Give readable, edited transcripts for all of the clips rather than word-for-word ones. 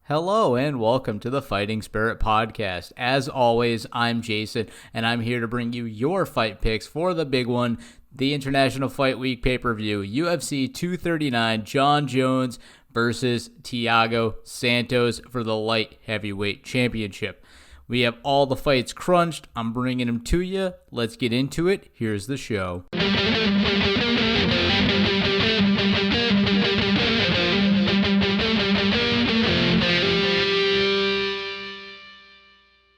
Hello and welcome to the Fighting Spirit Podcast. As always, I'm Jason, and I'm here to bring you your fight picks for the big one, the International Fight Week pay-per-view, UFC 239, Jon Jones versus Thiago Santos for the light heavyweight championship. We have all the fights crunched. I'm bringing them to you. Let's get into it. Here's the show.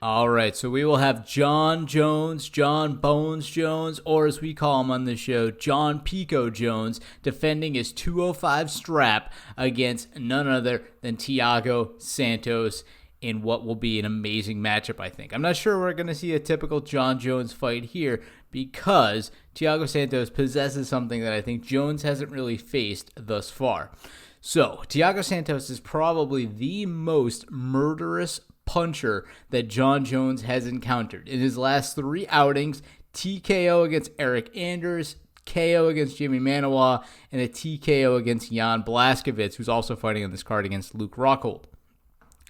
All right, so we will have Jon Jones, Jon Bones Jones, or as we call him on the show, Jon Pico Jones, defending his 205 strap against none other than Thiago Santos in what will be an amazing matchup, I think. I'm not sure we're going to see a typical Jon Jones fight here because Thiago Santos possesses something that I think Jones hasn't really faced thus far. So, Thiago Santos is probably the most murderous puncher that Jon Jones has encountered. In his last three outings, TKO against Eric Anders, KO against Jimmy Manuwa, and a TKO against Jan Blachowicz, who's also fighting on this card against Luke Rockhold.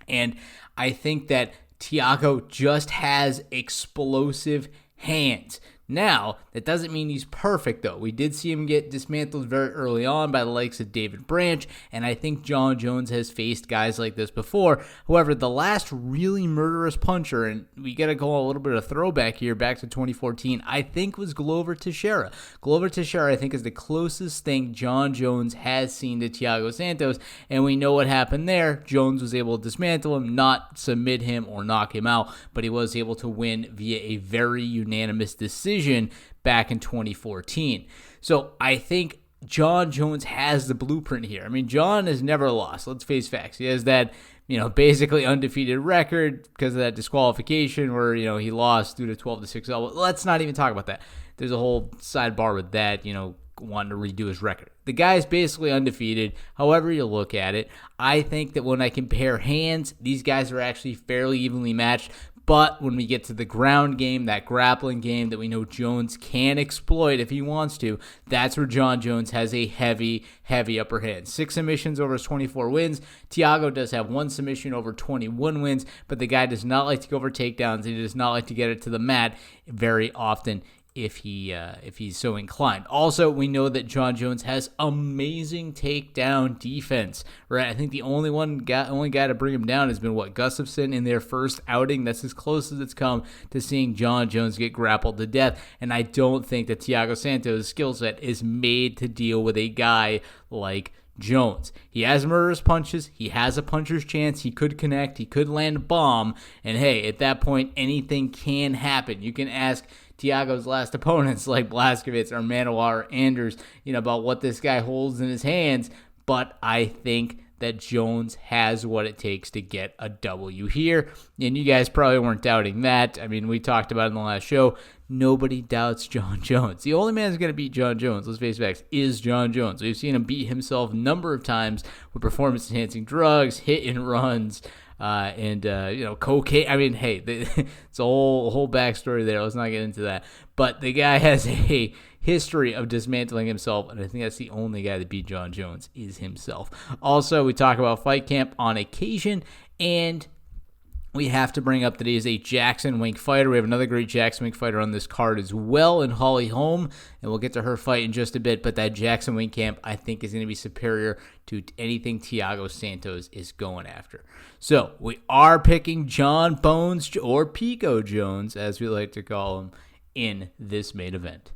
And I think that Thiago just has explosive hands. Now, that doesn't mean he's perfect, though. We did see him get dismantled very early on by the likes of David Branch, and I think Jon Jones has faced guys like this before. However, the last really murderous puncher, and we got to go a little bit of throwback here, back to 2014, I think was Glover Teixeira. Glover Teixeira, I think, is the closest thing Jon Jones has seen to Thiago Santos, and we know what happened there. Jones was able to dismantle him, not submit him or knock him out, but he was able to win via a very unanimous decision back in 2014. So I think Jon Jones has the blueprint here. I mean, Jon has never lost. Let's face facts. He has that, basically undefeated record because of that disqualification where, he lost due to 12-6. Let's not even talk about that. There's a whole sidebar with that, wanting to redo his record. The guy's basically undefeated, however you look at it. I think that when I compare hands, these guys are actually fairly evenly matched. But when we get to the ground game, that grappling game that we know Jones can exploit if he wants to, that's where Jon Jones has a heavy upper hand. 6 submissions over his 24 wins. Thiago does have 1 submission over 21 wins, but the guy does not like to go for takedowns. He does not like to get it to the mat very often if he's so inclined. Also, we know that Jon Jones has amazing takedown defense, right? I think the only guy to bring him down has been Gustafsson in their first outing. That's as close as it's come to seeing Jon Jones get grappled to death, and I don't think that Thiago Santos' skill set is made to deal with a guy like Jones. He has murderous punches. He has a puncher's chance. He could connect. He could land a bomb. And hey, at that point, anything can happen. You can ask Thiago's last opponents like Blachowicz or Manuwa or Anders, about what this guy holds in his hands. But I think that Jones has what it takes to get a W here. And you guys probably weren't doubting that. I mean, we talked about it in the last show. Nobody doubts Jon Jones. The only man who's going to beat Jon Jones, let's face facts, is Jon Jones. We've seen him beat himself a number of times with performance-enhancing drugs, hit and runs, and cocaine. I mean, hey, it's a whole backstory there. Let's not get into that. But the guy has a history of dismantling himself, and I think that's the only guy that beat Jon Jones is himself. Also, we talk about Fight Camp on occasion, and we have to bring up that he is a Jackson Wink fighter. We have another great Jackson Wink fighter on this card as well in Holly Holm, and we'll get to her fight in just a bit, but that Jackson Wink camp, I think, is going to be superior to anything Thiago Santos is going after. So, we are picking Jon Bones, or Pico Jones, as we like to call him, in this main event.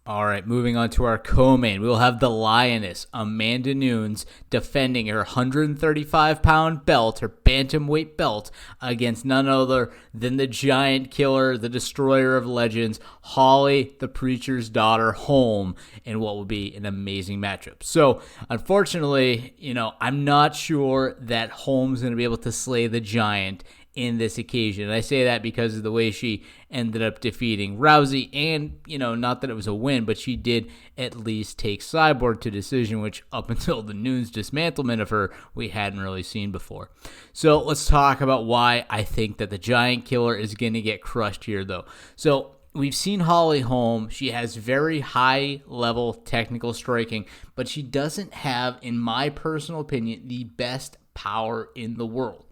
All right, moving on to our co-main. We'll have the Lioness, Amanda Nunes, defending her 135-pound belt, her bantamweight belt, against none other than the giant killer, the destroyer of legends, Holly, the Preacher's Daughter, Holm, in what will be an amazing matchup. So, unfortunately, I'm not sure that Holm's going to be able to slay the giant in this occasion. And I say that because of the way she ended up defeating Rousey, and, not that it was a win, but she did at least take Cyborg to decision, which up until the Nunes dismantlement of her, we hadn't really seen before. So let's talk about why I think that the Giant Killer is going to get crushed here, though. So we've seen Holly Holm. She has very high-level technical striking, but she doesn't have, in my personal opinion, the best power in the world.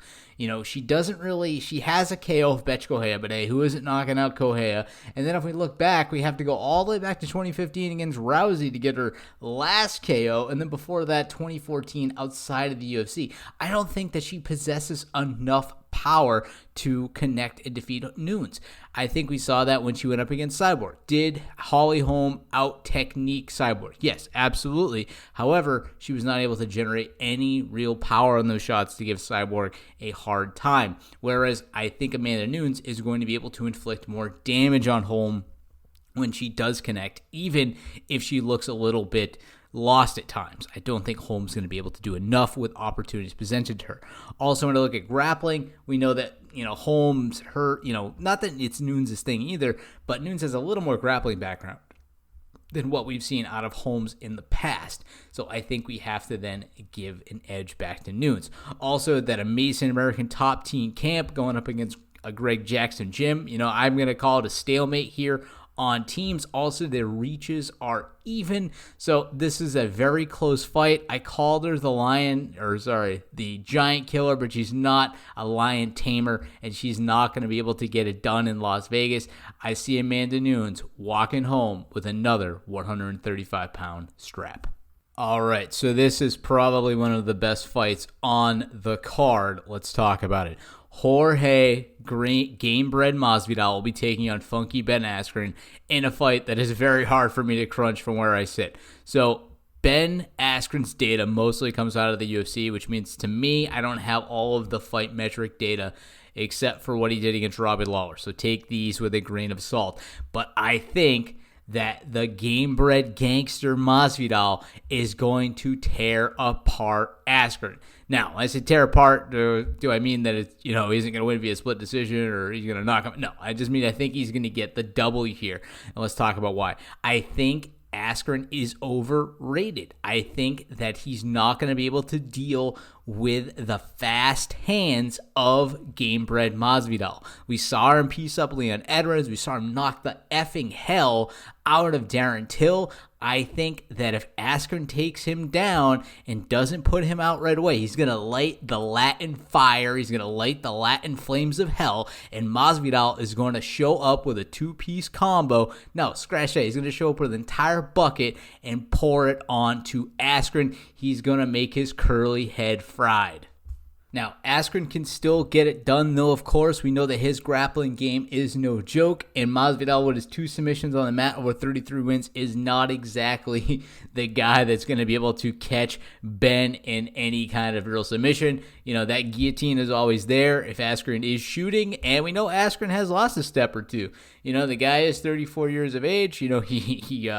She has a KO of Betch Correia, but hey, who isn't knocking out Correia? And then if we look back, we have to go all the way back to 2015 against Rousey to get her last KO, and then before that, 2014 outside of the UFC. I don't think that she possesses enough power to connect and defeat Nunes. I think we saw that when she went up against Cyborg. Did Holly Holm out-technique Cyborg? Yes, absolutely. However, she was not able to generate any real power on those shots to give Cyborg a hard time. Whereas I think Amanda Nunes is going to be able to inflict more damage on Holm when she does connect, even if she looks a little bit lost at times. I don't think Holm's going to be able to do enough with opportunities presented to her. Also, when I look at grappling, we know that, Holmes, not that it's Nunes' thing either, but Nunes has a little more grappling background than what we've seen out of Holmes in the past. So I think we have to then give an edge back to Nunes. Also, that amazing American top team camp going up against a Greg Jackson gym. I'm going to call it a stalemate here on teams. Also, their reaches are even. So this is a very close fight. I called her the giant killer, but she's not a lion tamer, and she's not going to be able to get it done in Las Vegas. I see Amanda Nunes walking home with another 135-pound strap. All right, so this is probably one of the best fights on the card. Let's talk about it. Jorge Gamebred Masvidal will be taking on Funky Ben Askren in a fight that is very hard for me to crunch from where I sit. So Ben Askren's data mostly comes out of the UFC, which means to me, I don't have all of the fight metric data except for what he did against Robbie Lawler. So take these with a grain of salt. But I think that the game-bred gangster Masvidal is going to tear apart Askren. Now, when I say tear apart, do I mean that it's, he isn't going to win via split decision or he's going to knock him? No, I just mean I think he's going to get the W here. And let's talk about why. I think Askren is overrated. I think that he's not going to be able to deal with the fast hands of Gamebred Masvidal. We saw him piece up Leon Edwards. We saw him knock the effing hell out of Darren Till. I think that if Askren takes him down and doesn't put him out right away, he's going to light the Latin fire. He's going to light the Latin flames of hell, and Masvidal is going to show up with a two-piece combo. No, scratch that. He's going to show up with an entire bucket and pour it onto Askren. He's going to make his curly head fried. Now, Askren can still get it done, though, of course. We know that his grappling game is no joke, and Masvidal, with his 2 submissions on the mat over 33 wins, is not exactly the guy that's going to be able to catch Ben in any kind of real submission. That guillotine is always there if Askren is shooting, and we know Askren has lost a step or two. The guy is 34 years of age. He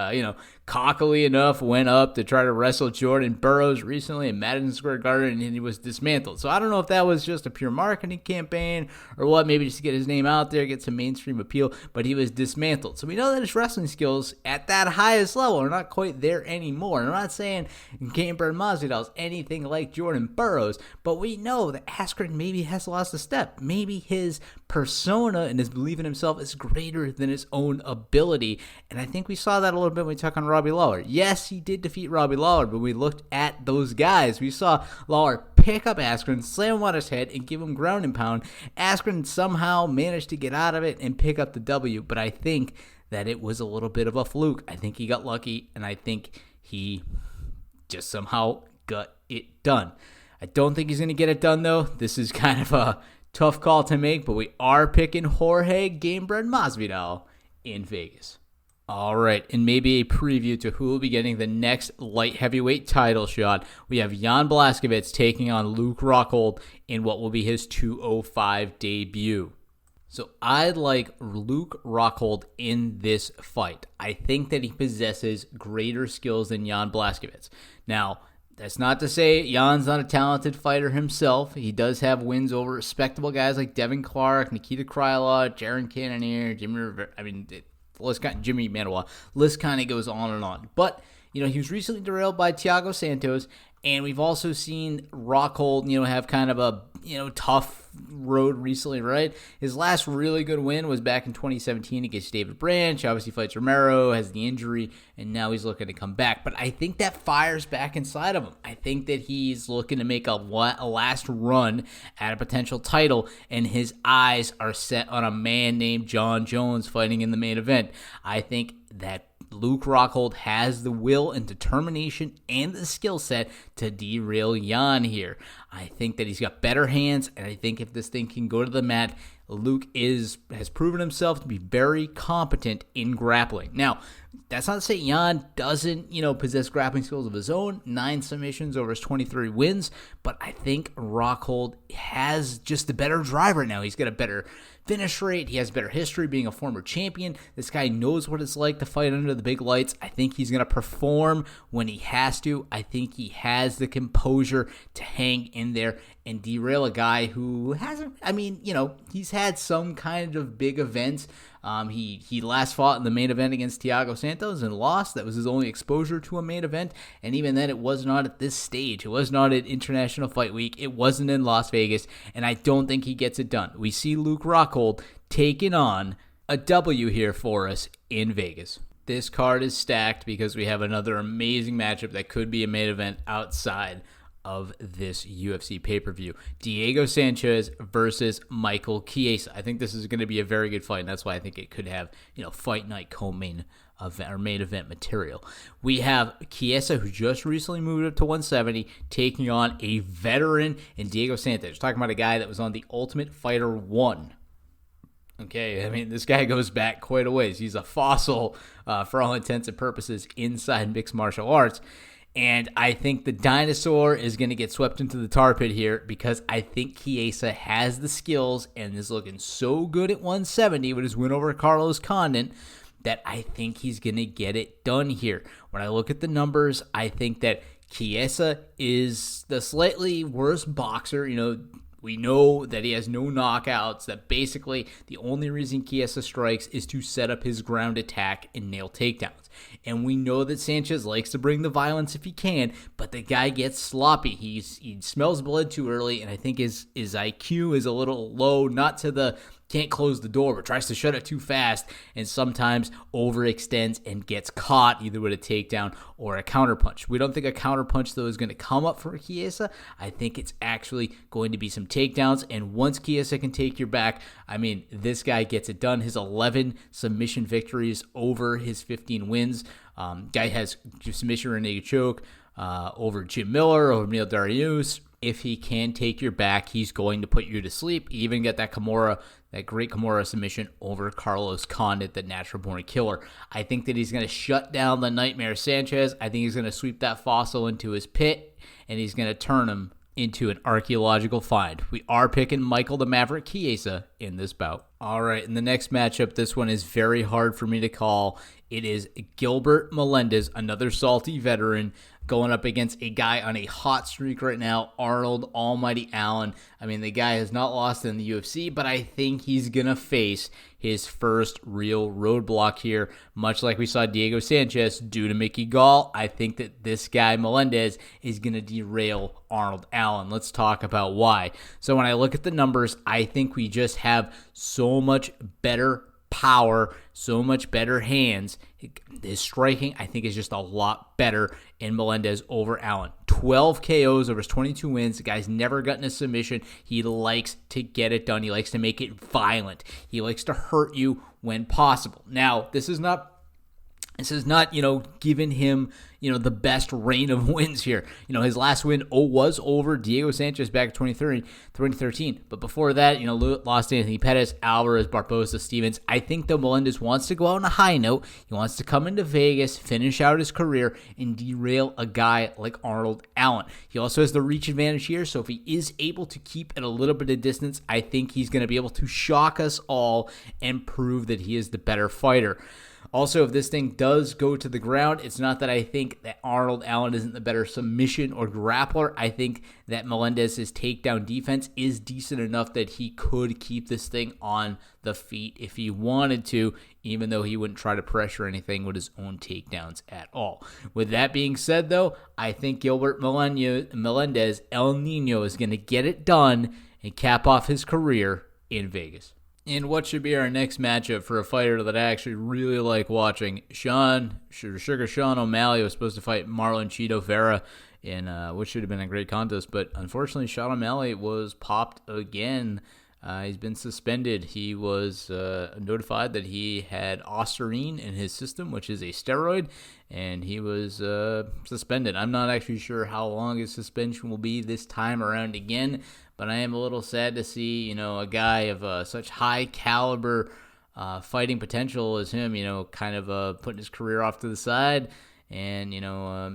cockily enough went up to try to wrestle Jordan Burroughs recently in Madison Square Garden, and he was dismantled. So I don't know if that was just a pure marketing campaign or what, maybe just to get his name out there, get some mainstream appeal, but he was dismantled. So we know that his wrestling skills at that highest level are not quite there anymore. And I'm not saying Gamebred Masvidal is anything like Jordan Burroughs, but we know that Askren maybe has lost a step. Maybe his persona and his belief in himself is greater than his own ability. And I think we saw that a little bit when we took on Robbie Lawler. Yes, he did defeat Robbie Lawler, but we looked at those guys. We saw Lawler pick up Askren, slam him on his head, and give him ground and pound. Askren somehow managed to get out of it and pick up the W, but I think that it was a little bit of a fluke. I think he got lucky, and I think he just somehow got it done. I don't think he's going to get it done, though. This is kind of a tough call to make, but we are picking Jorge Gamebred Masvidal in Vegas. All right, and maybe a preview to who will be getting the next light heavyweight title shot. We have Jan Blachowicz taking on Luke Rockhold in what will be his 205 debut. So I like Luke Rockhold in this fight. I think that he possesses greater skills than Jan Blachowicz. Now, that's not to say Jan's not a talented fighter himself. He does have wins over respectable guys like Devin Clark, Nikita Krylov, Jaron Cannonier, Jimmy Manuwa. List kind of goes on and on. But, he was recently derailed by Thiago Santos, and we've also seen Rockhold, have kind of a, tough road recently, right? His last really good win was back in 2017 against David Branch. Obviously fights Romero, has the injury, and now he's looking to come back. But I think that fire's back inside of him. I think that he's looking to make a last run at a potential title, and his eyes are set on a man named Jon Jones fighting in the main event. I think that Luke Rockhold has the will and determination and the skill set to derail Jan here. I think that he's got better hands, and I think if this thing can go to the mat, Luke has proven himself to be very competent in grappling. Now, that's not to say Jan doesn't, possess grappling skills of his own. 9 submissions over his 23 wins, but I think Rockhold has just the better drive right now. He's got a better finish rate. He has better history being a former champion. This guy knows what it's like to fight under the big lights. I think he's going to perform when he has to. I think he has the composure to hang in there and derail a guy who hasn't, he's had some kind of big events. He last fought in the main event against Thiago Santos and lost. That was his only exposure to a main event. And even then, it was not at this stage. It was not at International Fight Week. It wasn't in Las Vegas. And I don't think he gets it done. We see Luke Rockhold taking on a W here for us in Vegas. This card is stacked because we have another amazing matchup that could be a main event outside of this UFC pay-per-view. Diego Sanchez versus Michael Chiesa. I think this is going to be a very good fight, and that's why I think it could have, fight night co-main event or main event material. We have Chiesa, who just recently moved up to 170, taking on a veteran in Diego Sanchez. Talking about a guy that was on the Ultimate Fighter 1. Okay, this guy goes back quite a ways. He's a fossil for all intents and purposes inside mixed martial arts. And I think the dinosaur is going to get swept into the tar pit here because I think Chiesa has the skills and is looking so good at 170 with his win over Carlos Condit that I think he's going to get it done here. When I look at the numbers, I think that Chiesa is the slightly worse boxer. We know that he has no knockouts, that basically the only reason Chiesa strikes is to set up his ground attack and nail takedowns. And we know that Sanchez likes to bring the violence if he can, but the guy gets sloppy. He smells blood too early, and I think his IQ is a little low, not to the can't close the door, but tries to shut it too fast and sometimes overextends and gets caught either with a takedown or a counterpunch. We don't think a counterpunch, though, is going to come up for Chiesa. I think it's actually going to be some takedowns, and once Chiesa can take your back, this guy gets it done. His 11 submission victories over his 15 wins. Guy has submission renegade choke over Jim Miller, over Neil Darius. If he can take your back, he's going to put you to sleep. He even get that great Kimura submission over Carlos Condit, the natural-born killer. I think that he's going to shut down the Nightmare Sanchez. I think he's going to sweep that fossil into his pit, and he's going to turn him into an archaeological find. We are picking Michael the Maverick Chiesa in this bout. All right, in the next matchup, this one is very hard for me to call. It is Gilbert Melendez, another salty veteran, going up against a guy on a hot streak right now, Arnold Almighty Allen. The guy has not lost in the UFC, but I think he's going to face his first real roadblock here, much like we saw Diego Sanchez do to Mickey Gall. I think that this guy, Melendez, is going to derail Arnold Allen. Let's talk about why. So when I look at the numbers, I think we just have so much better power, so much better hands. His striking, I think, is just a lot better in Melendez over Allen. 12 KOs over his 22 wins. The guy's never gotten a submission. He likes to get it done. He likes to make it violent. He likes to hurt you when possible. Now, this is not giving him, the best reign of wins here. His last win was over Diego Sanchez back in 2013. But before that, lost to Anthony Pettis, Alvarez, Barbosa, Stevens. I think that Melendez wants to go out on a high note. He wants to come into Vegas, finish out his career, and derail a guy like Arnold Allen. He also has the reach advantage here, so if he is able to keep at a little bit of distance, I think he's going to be able to shock us all and prove that he is the better fighter. Also, if this thing does go to the ground, it's not that I think that Arnold Allen isn't the better submission or grappler. I think that Melendez's takedown defense is decent enough that he could keep this thing on the feet if he wanted to, even though he wouldn't try to pressure anything with his own takedowns at all. With that being said, though, I think Gilbert Melendez, El Nino, is going to get it done and cap off his career in Vegas. And what should be our next matchup for a fighter that I actually really like watching? Sugar Sean O'Malley was supposed to fight Marlon Chito Vera in what should have been a great contest, but unfortunately Sean O'Malley was popped again. He's been suspended. He was notified that he had Ostarine in his system, which is a steroid, and he was suspended. I'm not actually sure how long his suspension will be this time around again, but I am a little sad to see, a guy of such high caliber fighting potential as him, kind of putting his career off to the side and,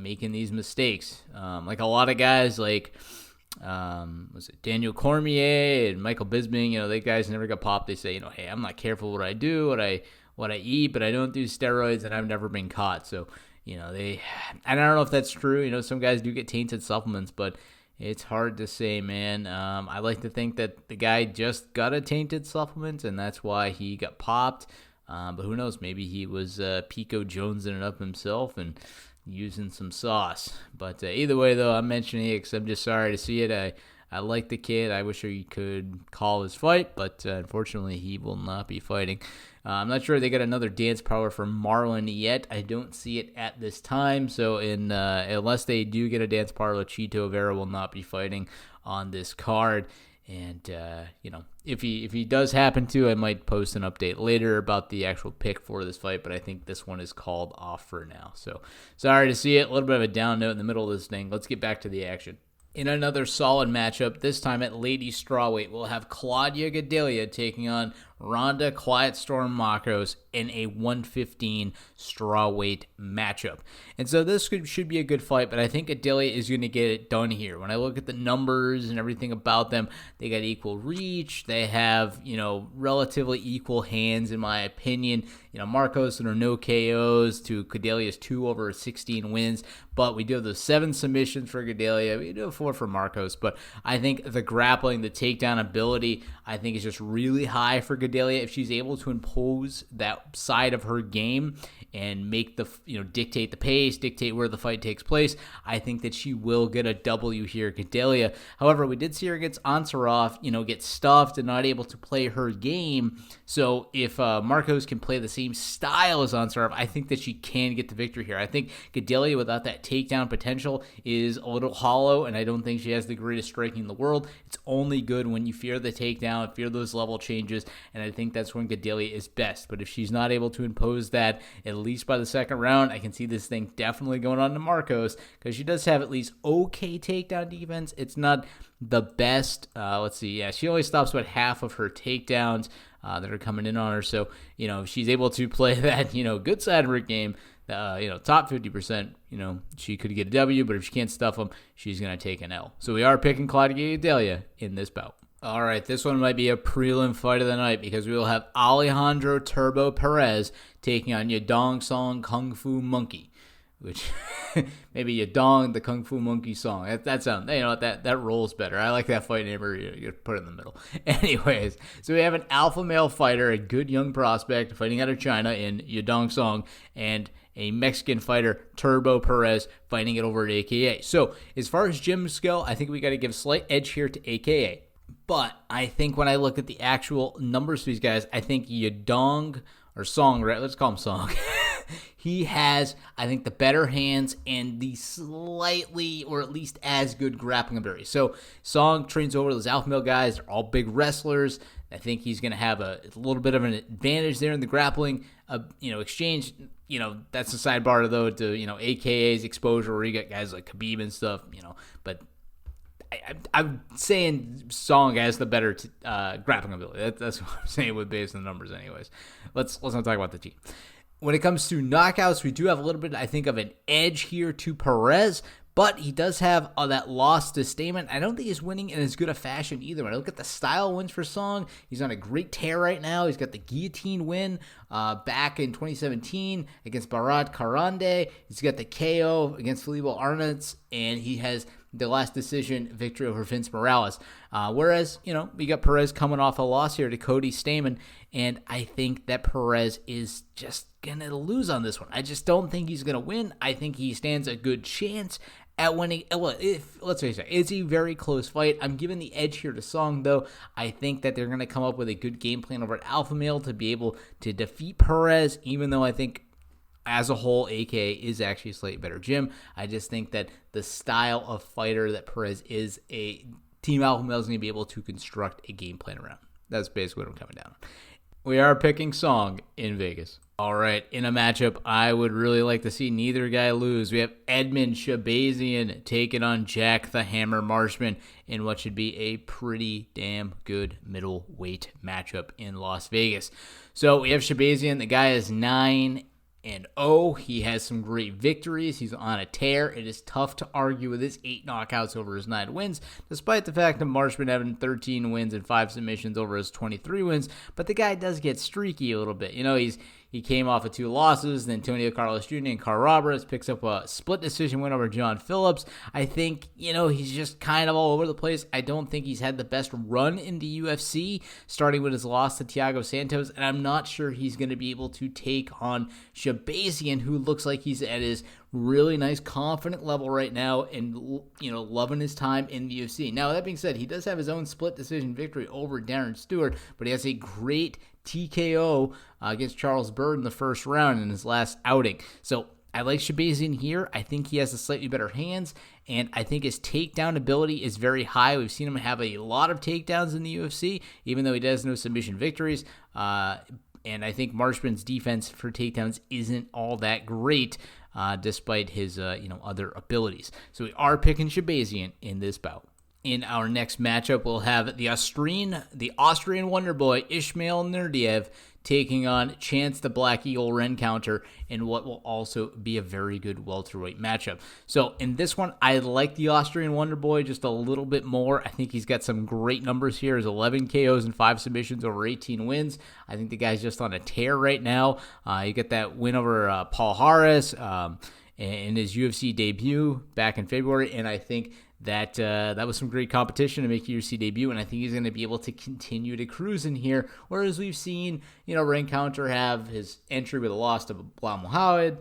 making these mistakes. Like a lot of guys like... was it Daniel Cormier and Michael Bisping? They guys never got popped. They say, hey, I'm not careful what I do, what I eat, but I don't do steroids, and I've never been caught. So, and I don't know if that's true. Some guys do get tainted supplements, but it's hard to say, man. I like to think that the guy just got a tainted supplement, and that's why he got popped. But who knows? Maybe he was Pico Jonesing it up himself and using some sauce. But either way, though, I'm mentioning it because I'm just sorry to see it. I like the kid. I wish he could call his fight, but unfortunately, he will not be fighting. I'm not sure they got another dance parlor for Marlon yet. I don't see it at this time. So unless they do get a dance parlor, Chito Vera will not be fighting on this card. And, if he does happen to, I might post an update later about the actual pick for this fight, but I think this one is called off for now. So sorry to see it. A little bit of a down note in the middle of this thing. Let's get back to the action. In another solid matchup, this time at ladies strawweight, we'll have Claudia Gadelha taking on Ronda Quiet Storm Marcos in a 115 strawweight matchup. And so this should be a good fight, but I think Gadelha is going to get it done here. When I look at the numbers and everything about them, they got equal reach. They have, relatively equal hands, in my opinion. Marcos, there are no KOs to Gadelha's 2 over 16 wins, but we do have those 7 submissions for Gadelha. We do have 4 for Marcos, but I think the grappling, the takedown ability, I think is just really high for Gadelha. If she's able to impose that side of her game and make dictate the pace, dictate where the fight takes place, I think that she will get a W here, Gadelha. However, we did see her against Ansarov, get stuffed and not able to play her game. So if Marcos can play the same style as Ansarov, I think that she can get the victory here. I think Gadelha, without that takedown potential, is a little hollow, and I don't think she has the greatest striking in the world. It's only good when you fear the takedown, fear those level changes, and I think that's when Gadelha is best. But if she's not able to impose that, at least by the second round, I can see this thing definitely going on to Marcos, because she does have at least okay takedown defense. It's not the best. Let's see. Yeah, she only stops about half of her takedowns that are coming in on her. So, if she's able to play that, good side of her game, top 50%, she could get a W, but if she can't stuff them, she's going to take an L. So we are picking Claudia Gadelha in this bout. All right, this one might be a prelim fight of the night because we will have Alejandro Turbo Perez taking on Yadong Song Kung Fu Monkey, which maybe Yadong the Kung Fu Monkey Song. That sounds, that rolls better. I like that fight name. You put it in the middle. Anyways, so we have an alpha male fighter, a good young prospect fighting out of China in Yadong Song, and a Mexican fighter, Turbo Perez, fighting it over at AKA. So as far as gyms go, I think we got to give a slight edge here to AKA. But I think when I look at the actual numbers for these guys, I think Yadong, or Song, right? Let's call him Song. He has, I think, the better hands and the slightly, or at least as good grappling ability. So Song trains over those alpha male guys. They're all big wrestlers. I think he's going to have a little bit of an advantage there in the grappling, exchange. That's a sidebar, though, to, AKA's exposure, where you got guys like Khabib and stuff, but I'm saying Song has the better grappling ability. That's what I'm saying based on the numbers anyways. Let's not talk about the team. When it comes to knockouts, we do have a little bit, I think, of an edge here to Perez, But he does have that loss to Stamen. I don't think he's winning in as good a fashion either. When I look at the style wins for Song, he's on a great tear right now. He's got the guillotine win back in 2017 against Barat Karande. He's got the KO against Felipe Arnaz, and he has the last decision victory over Vince Morales. Whereas, we got Perez coming off a loss here to Cody Stamen, and I think that Perez is just going to lose on this one. I just don't think he's going to win. I think he stands a good chance at winning. Well, let's face it, it's a very close fight. I'm giving the edge here to Song, though. I think that they're going to come up with a good game plan over at Alpha Male to be able to defeat Perez, even though I think as a whole, AKA is actually a slightly better gym. I just think that the style of fighter that Perez is, Team Alpha Male is going to be able to construct a game plan around. That's basically what I'm coming down on. We are picking Song in Vegas. All right, in a matchup I would really like to see neither guy lose. We have Edmund Shabazian taking on Jack the Hammer Marshman in what should be a pretty damn good middleweight matchup in Las Vegas. So we have Shabazian. The guy is 9-0. He has some great victories. He's on a tear. It is tough to argue with his 8 knockouts over his 9 wins, despite the fact that Marshman having 13 wins and 5 submissions over his 23 wins. But the guy does get streaky a little bit. He came off of 2 losses, then Antonio Carlos Jr. and Carl Roberts picks up a split decision win over John Phillips. I think, he's just kind of all over the place. I don't think he's had the best run in the UFC, starting with his loss to Thiago Santos, and I'm not sure he's going to be able to take on Shabazian, who looks like he's at his really nice, confident level right now and, loving his time in the UFC. Now, that being said, he does have his own split decision victory over Darren Stewart, but he has a great TKO against Charles Byrd in the first round in his last outing. So I like Shabazian here. I think he has a slightly better hands, and I think his takedown ability is very high. We've seen him have a lot of takedowns in the UFC, even though he does no submission victories. And I think Marshman's defense for takedowns isn't all that great, despite his other abilities. So we are picking Shabazian in this bout. In our next matchup, we'll have the Austrian Wonder Boy Ismail Nurdiev taking on Chance the Black Eagle Rencounter in what will also be a very good welterweight matchup. So in this one, I like the Austrian Wonder Boy just a little bit more. I think he's got some great numbers here. His 11 KOs and 5 submissions over 18 wins. I think the guy's just on a tear right now. You get that win over Paul Harris in his UFC debut back in February, and I think that was some great competition to make a UFC debut, and I think he's going to be able to continue to cruise in here, whereas we've seen, Rencounter have his entry with a loss to Bilal Muhammad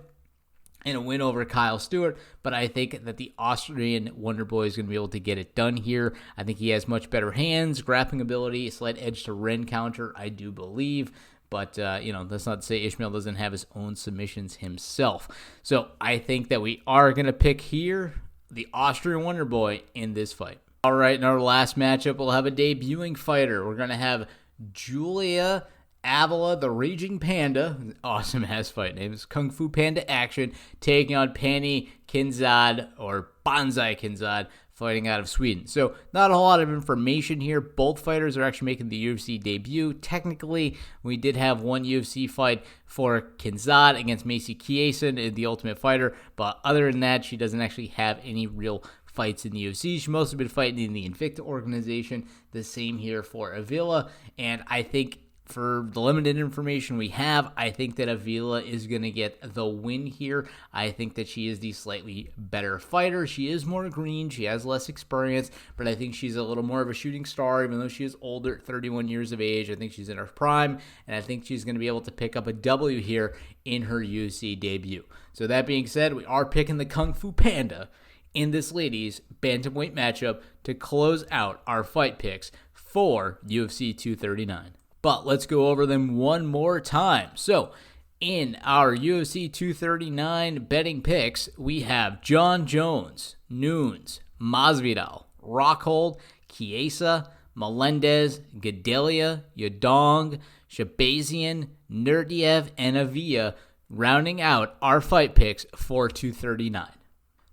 and a win over Kyle Stewart, but I think that the Austrian Wonder Boy is going to be able to get it done here. I think he has much better hands, grappling ability, a slight edge to Rencounter, I do believe. But, that's not to say Ishmael doesn't have his own submissions himself. So I think that we are going to pick here the Austrian Wonder Boy in this fight. All right, in our last matchup, we'll have a debuting fighter. We're going to have Julia Avila, the Raging Panda, awesome-ass fight name, it's Kung Fu Panda Action, taking on Pani Kinzad, or Banzai Kinzad, fighting out of Sweden. So not a whole lot of information here. Both fighters are actually making the UFC debut. Technically, we did have one UFC fight for Kinzad against Macy Chiasson in The Ultimate Fighter, but other than that, she doesn't actually have any real fights in the UFC. She's mostly been fighting in the Invicta organization. The same here for Avila, and I think for the limited information we have, I think that Avila is going to get the win here. I think that she is the slightly better fighter. She is more green. She has less experience, but I think she's a little more of a shooting star, even though she is older, 31 years of age. I think she's in her prime, and I think she's going to be able to pick up a W here in her UFC debut. So that being said, we are picking the Kung Fu Panda in this ladies' bantamweight matchup to close out our fight picks for UFC 239. But let's go over them one more time. So, in our UFC 239 betting picks, we have John Jones, Nunes, Masvidal, Rockhold, Chiesa, Melendez, Gadelha, Yadong, Shabazian, Nurdiev, and Avila, rounding out our fight picks for 239.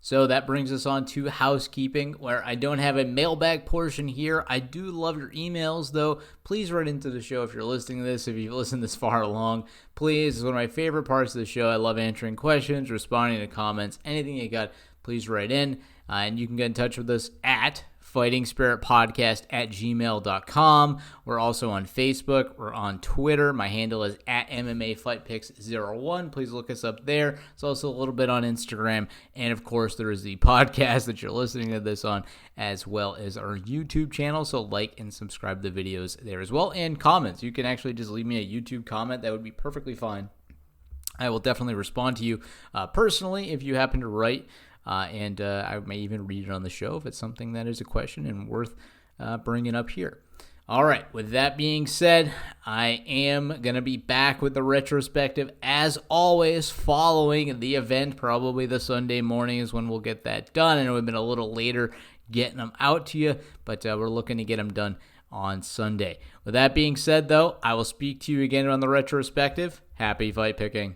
So that brings us on to housekeeping, where I don't have a mailbag portion here. I do love your emails, though. Please write into the show if you're listening to this. If you've listened this far along, please. It's one of my favorite parts of the show. I love answering questions, responding to comments, anything you got. please write in. And you can get in touch with us at fightingspiritpodcast@gmail.com. We're also on Facebook. We're on Twitter. My handle is at MMAFightPicks01. Please look us up there. It's also a little bit on Instagram. And, of course, there is the podcast that you're listening to this on, as well as our YouTube channel. So like and subscribe to the videos there as well. And comments. You can actually just leave me a YouTube comment. That would be perfectly fine. I will definitely respond to you personally if you happen to write. And I may even read it on the show if it's something that is a question and worth bringing up here. All right, with that being said, I am going to be back with the retrospective, as always, following the event. Probably the Sunday morning is when we'll get that done. I know we've been a little later getting them out to you, but we're looking to get them done on Sunday. With that being said, though, I will speak to you again on the retrospective. Happy fight picking.